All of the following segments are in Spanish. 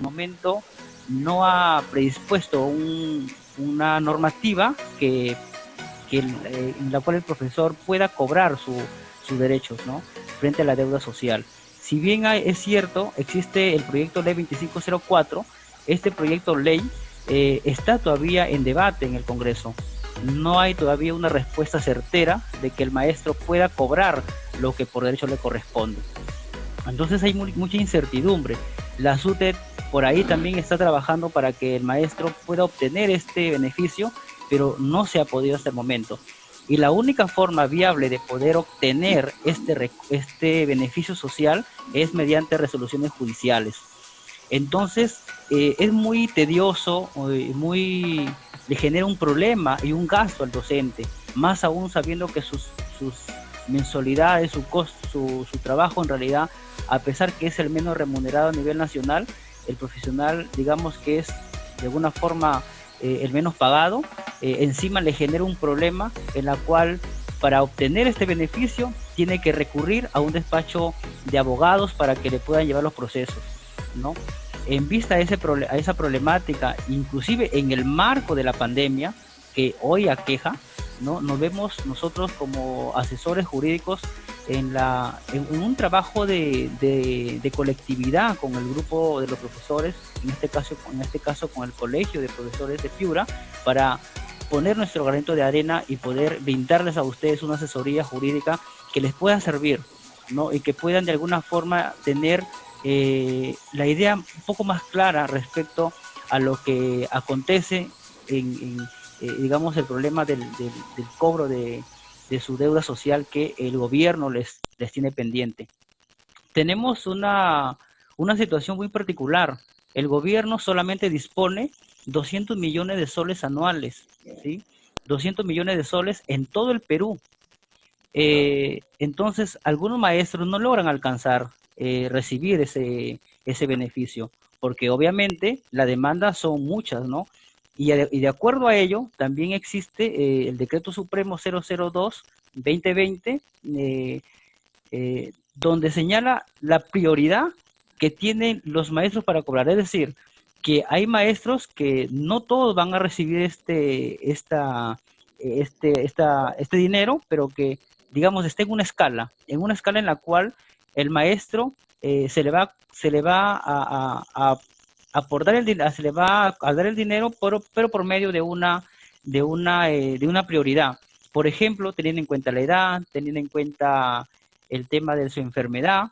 momento no ha predispuesto una normativa en la cual el profesor pueda cobrar sus derechos, ¿no?, frente a la deuda social. Si bien es cierto, existe el proyecto ley 2504, este proyecto ley está todavía en debate en el Congreso. No hay todavía una respuesta certera de que el maestro pueda cobrar lo que por derecho le corresponde. Entonces hay mucha incertidumbre. La SUTEP por ahí también está trabajando para que el maestro pueda obtener este beneficio, pero no se ha podido hasta el momento. Y la única forma viable de poder obtener este beneficio social es mediante resoluciones judiciales. Entonces, es muy tedioso, le genera un problema y un gasto al docente, más aún sabiendo que sus mensualidades, su trabajo en realidad, a pesar que es el menos remunerado a nivel nacional, el profesional, digamos que es de alguna forma el menos pagado, encima le genera un problema en la cual para obtener este beneficio tiene que recurrir a un despacho de abogados para que le puedan llevar los procesos, ¿no? En vista a esa problemática, inclusive en el marco de la pandemia que hoy aqueja, ¿no?, nos vemos nosotros como asesores jurídicos en un trabajo de colectividad con el grupo de los profesores, en este caso con el Colegio de Profesores de Piura, para poner nuestro granito de arena y poder brindarles a ustedes una asesoría jurídica que les pueda servir, ¿no?, y que puedan de alguna forma tener la idea un poco más clara respecto a lo que acontece digamos, el problema del cobro de su deuda social que el gobierno les tiene pendiente. Tenemos una situación muy particular. El gobierno solamente dispone 200 millones de soles anuales, ¿sí? 200 millones de soles en todo el Perú. Entonces, algunos maestros no logran alcanzar recibir ese beneficio, porque obviamente la demanda son muchas, ¿no? Y de acuerdo a ello, también existe el Decreto Supremo 002-2020, donde señala la prioridad que tienen los maestros para cobrar. Es decir, que hay maestros que no todos van a recibir este dinero, pero que, digamos, está en una escala en la cual el maestro se le va a aportar se le va a dar el dinero, pero por medio de una prioridad. Por ejemplo, teniendo en cuenta la edad, teniendo en cuenta el tema de su enfermedad,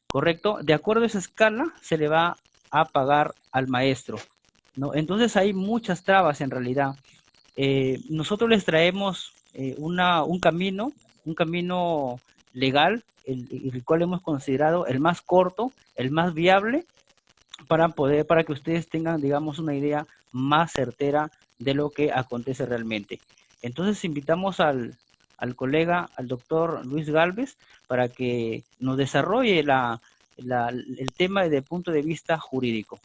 ¿correcto? De acuerdo a esa escala, se le va a pagar al maestro, ¿no? Entonces hay muchas trabas en realidad. Nosotros les traemos un camino legal, el cual hemos considerado el más corto, el más viable, para que ustedes tengan, digamos, una idea más certera de lo que acontece realmente. Entonces invitamos al colega, al doctor Luis Gálvez, para que nos desarrolle el tema desde el punto de vista jurídico.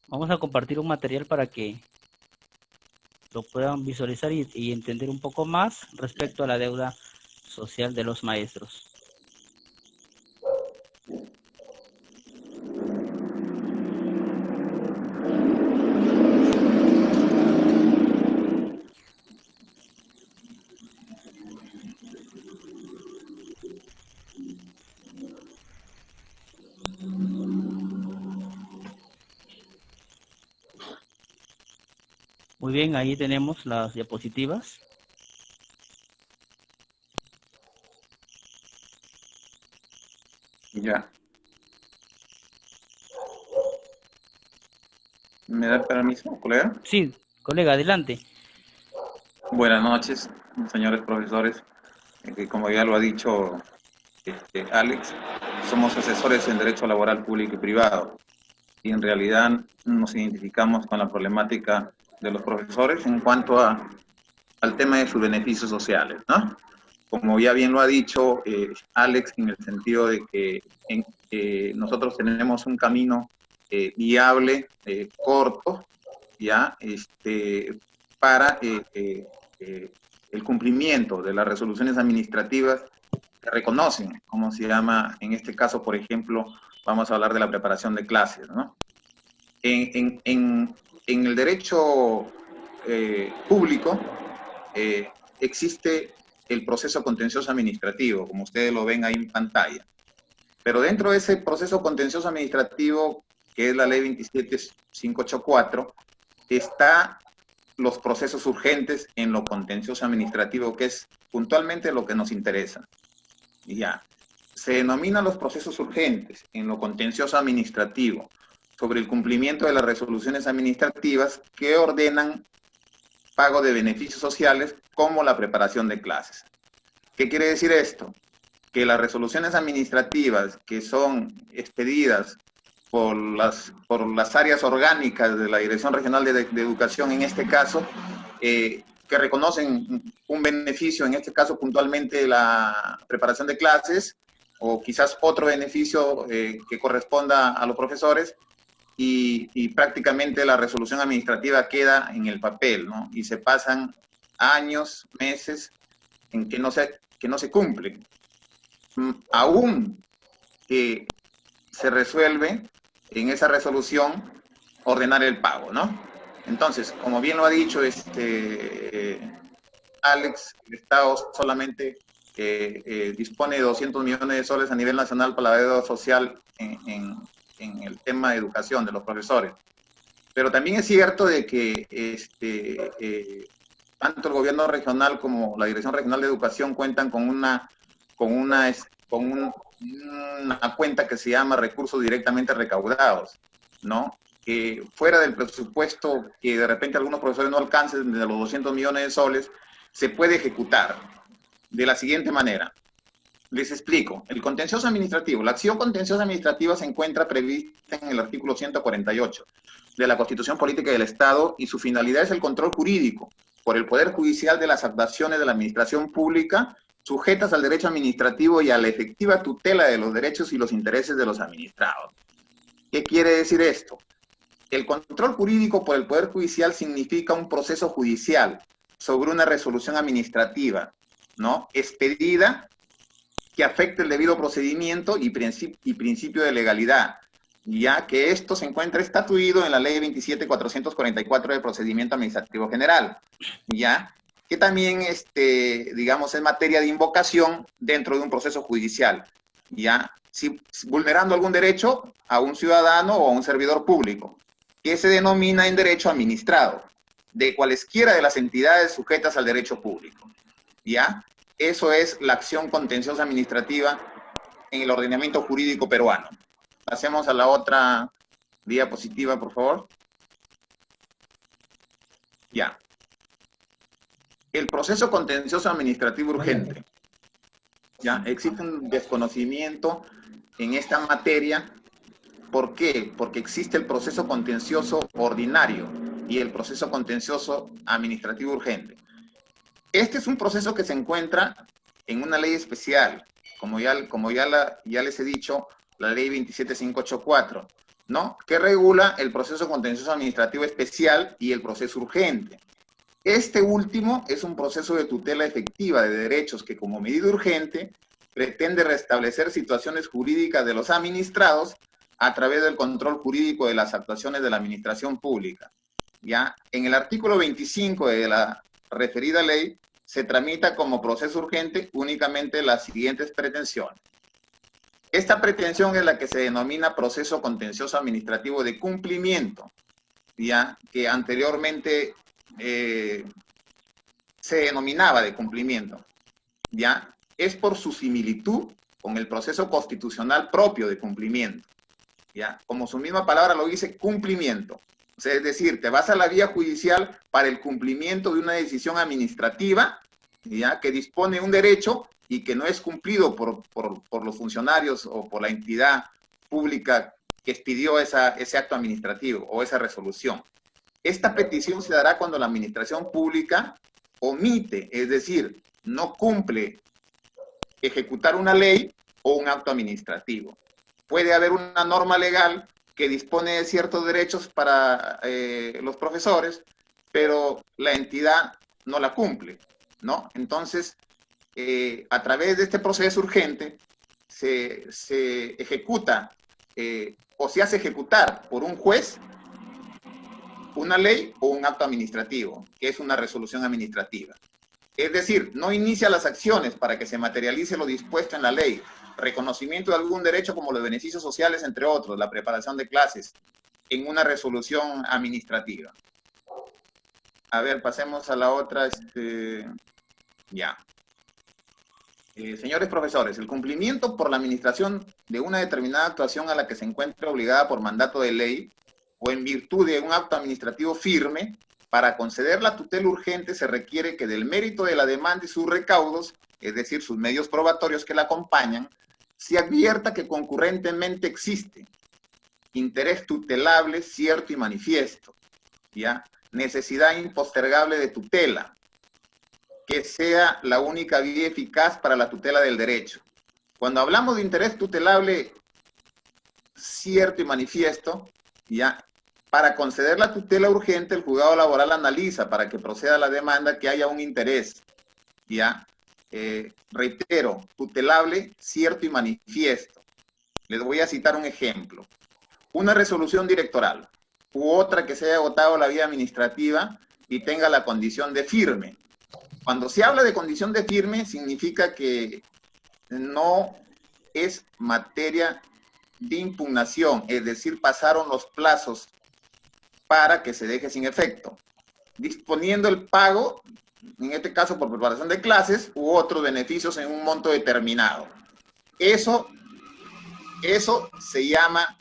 Vamos a compartir un material para que lo puedan visualizar y entender un poco más respecto a la deuda social de los maestros. Muy bien, ahí tenemos las diapositivas. Ya. ¿Me da permiso, colega? Sí, colega, adelante. Buenas noches, señores profesores. Como ya lo ha dicho Alex, somos asesores en Derecho Laboral Público y Privado. Y en realidad nos identificamos con la problemática de los profesores en cuanto al tema de sus beneficios sociales, ¿no? como ya bien lo ha dicho Alex, en el sentido de que nosotros tenemos un camino viable, corto, ya, para el cumplimiento de las resoluciones administrativas que reconocen, como se llama, en este caso, por ejemplo, vamos a hablar de la preparación de clases, ¿no? En el derecho público existe el proceso contencioso administrativo, como ustedes lo ven ahí en pantalla. Pero dentro de ese proceso contencioso administrativo, que es la ley 27584, está los procesos urgentes en lo contencioso administrativo, que es puntualmente lo que nos interesa. Ya. Se denominan los procesos urgentes en lo contencioso administrativo sobre el cumplimiento de las resoluciones administrativas que ordenan pago de beneficios sociales como la preparación de clases. ¿Qué quiere decir esto? Que las resoluciones administrativas que son expedidas por las áreas orgánicas de la Dirección Regional de Educación, en este caso, que reconocen un beneficio, en este caso puntualmente la preparación de clases, o quizás otro beneficio que corresponda a los profesores, y prácticamente la resolución administrativa queda en el papel, ¿no? Y se pasan años, meses, en que no se cumple. Aún que se resuelve en esa resolución ordenar el pago, ¿no? Entonces, como bien lo ha dicho Alex, el Estado solamente dispone de 200 millones de soles a nivel nacional para la deuda social en el tema de educación de los profesores. Pero también es cierto de que tanto el gobierno regional como la Dirección Regional de Educación cuentan con una cuenta que se llama recursos directamente recaudados, ¿no? Que fuera del presupuesto que de repente algunos profesores no alcancen de los 200 millones de soles, se puede ejecutar de la siguiente manera. Les explico. El contencioso administrativo, la acción contenciosa administrativa se encuentra prevista en el artículo 148 de la Constitución Política del Estado y su finalidad es el control jurídico por el Poder Judicial de las actuaciones de la administración pública sujetas al derecho administrativo y a la efectiva tutela de los derechos y los intereses de los administrados. ¿Qué quiere decir esto? El control jurídico por el Poder Judicial significa un proceso judicial sobre una resolución administrativa, ¿no? Expedida que afecte el debido procedimiento y principio de legalidad, ya que esto se encuentra estatuido en la Ley 27.444 del Procedimiento Administrativo General, ya que también, digamos, es materia de invocación dentro de un proceso judicial, ya si vulnerando algún derecho a un ciudadano o a un servidor público, que se denomina en derecho administrado, de cualesquiera de las entidades sujetas al derecho público, ¿ya? Eso es la acción contenciosa administrativa en el ordenamiento jurídico peruano. Pasemos a la otra diapositiva, por favor. Ya. El proceso contencioso administrativo urgente. Ya, existe un desconocimiento en esta materia. ¿Por qué? Porque existe el proceso contencioso ordinario y el proceso contencioso administrativo urgente. Este es un proceso que se encuentra en una ley especial, como ya les he dicho, la ley 27584, ¿no? Que regula el proceso contencioso administrativo especial y el proceso urgente. Este último es un proceso de tutela efectiva de derechos que, como medida urgente, pretende restablecer situaciones jurídicas de los administrados a través del control jurídico de las actuaciones de la administración pública. ¿Ya? En el artículo 25 de la referida ley, se tramita como proceso urgente únicamente las siguientes pretensiones. Esta pretensión es la que se denomina proceso contencioso administrativo de cumplimiento, ya que anteriormente se denominaba de cumplimiento, ya es por su similitud con el proceso constitucional propio de cumplimiento, ya como su misma palabra lo dice, cumplimiento. O sea, es decir, te vas a la vía judicial para el cumplimiento de una decisión administrativa, ¿ya? Que dispone un derecho y que no es cumplido por los funcionarios o por la entidad pública que expidió ese acto administrativo o esa resolución. Esta petición se dará cuando la administración pública omite, es decir, no cumple ejecutar una ley o un acto administrativo. Puede haber una norma legal que dispone de ciertos derechos para los profesores, pero la entidad no la cumple, ¿no? Entonces, a través de este proceso urgente, se ejecuta o se hace ejecutar por un juez una ley o un acto administrativo, que es una resolución administrativa. Es decir, no inicia las acciones para que se materialice lo dispuesto en la ley, reconocimiento de algún derecho como los beneficios sociales, entre otros, la preparación de clases, en una resolución administrativa. A ver, pasemos a la otra. Ya. Señores profesores, el cumplimiento por la administración de una determinada actuación a la que se encuentre obligada por mandato de ley o en virtud de un acto administrativo firme, para conceder la tutela urgente se requiere que del mérito de la demanda y sus recaudos, es decir, sus medios probatorios que la acompañan, se advierta que concurrentemente existe interés tutelable cierto y manifiesto, ¿ya? Necesidad impostergable de tutela, que sea la única vía eficaz para la tutela del derecho. Cuando hablamos de interés tutelable cierto y manifiesto, ¿ya? Para conceder la tutela urgente, el juzgado laboral analiza para que proceda la demanda que haya un interés, ¿ya? Reitero, tutelable, cierto y manifiesto. Les voy a citar un ejemplo. Una resolución directoral u otra que se haya agotado la vía administrativa y tenga la condición de firme. Cuando se habla de condición de firme, significa que no es materia de impugnación, es decir, pasaron los plazos para que se deje sin efecto, disponiendo el pago, en este caso por preparación de clases, u otros beneficios en un monto determinado. Eso se llama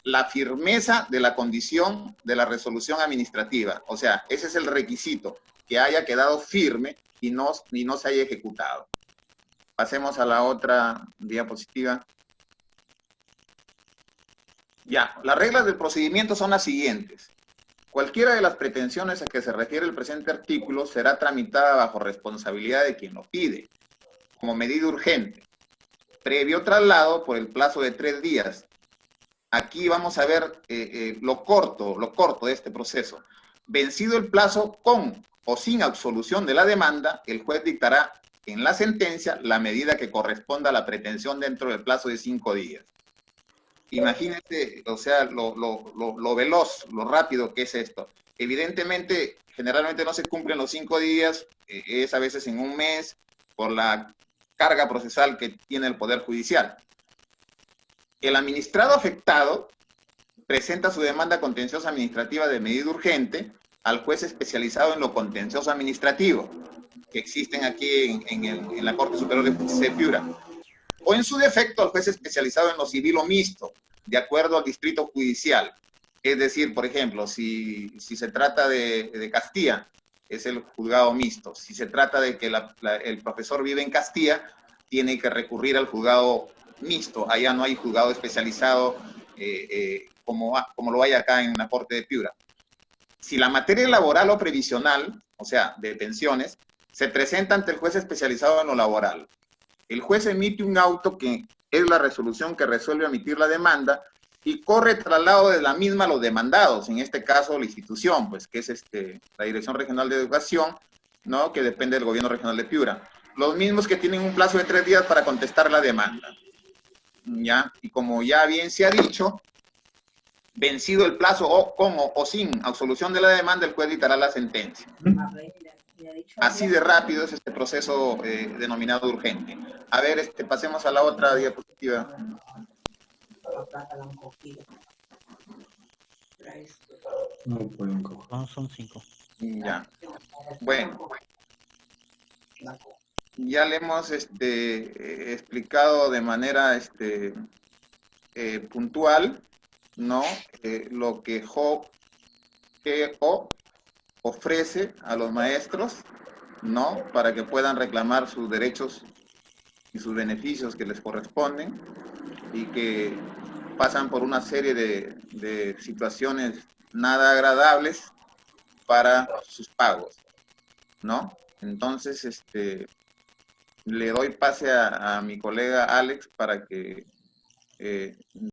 la firmeza de la condición de la resolución administrativa. O sea, ese es el requisito, que haya quedado firme y no se haya ejecutado. Pasemos a la otra diapositiva. Ya, las reglas del procedimiento son las siguientes. Cualquiera de las pretensiones a que se refiere el presente artículo será tramitada bajo responsabilidad de quien lo pide, como medida urgente, previo traslado por el plazo de 3 días. Aquí vamos a ver lo corto de este proceso. Vencido el plazo con o sin absolución de la demanda, el juez dictará en la sentencia la medida que corresponda a la pretensión dentro del plazo de 5 días. Imagínense, o sea, lo veloz, lo rápido que es esto. Evidentemente, generalmente no se cumplen los 5 días, es a veces en un mes, por la carga procesal que tiene el Poder Judicial. El administrado afectado presenta su demanda contenciosa administrativa de medida urgente al juez especializado en lo contencioso administrativo, que existen aquí en la Corte Superior de Justicia de Piura, o en su defecto al juez especializado en lo civil o mixto, de acuerdo al distrito judicial. Es decir, por ejemplo, si se trata de Castilla, es el juzgado mixto. Si se trata de que el profesor vive en Castilla, tiene que recurrir al juzgado mixto. Allá no hay juzgado especializado como lo hay acá en la Corte de Piura. Si la materia laboral o previsional, o sea, de pensiones, se presenta ante el juez especializado en lo laboral, el juez emite un auto que es la resolución que resuelve emitir la demanda y corre traslado de la misma a los demandados, en este caso la institución, pues que es la Dirección Regional de Educación, ¿no? Que depende del Gobierno Regional de Piura. Los mismos que tienen un plazo de 3 días para contestar la demanda. ¿Ya? Y como ya bien se ha dicho, vencido el plazo con o sin absolución de la demanda, el juez dictará la sentencia. Así de rápido es este proceso denominado urgente. A ver, pasemos a la otra diapositiva. No pueden coger. No, son 5. Ya. Bueno. Ya le hemos explicado de manera puntual, ¿no? Lo que GO ofrece a los maestros, ¿no? Para que puedan reclamar sus derechos y sus beneficios que les corresponden y que pasan por una serie de situaciones nada agradables para sus pagos, ¿no? Entonces, le doy pase a mi colega Alex para que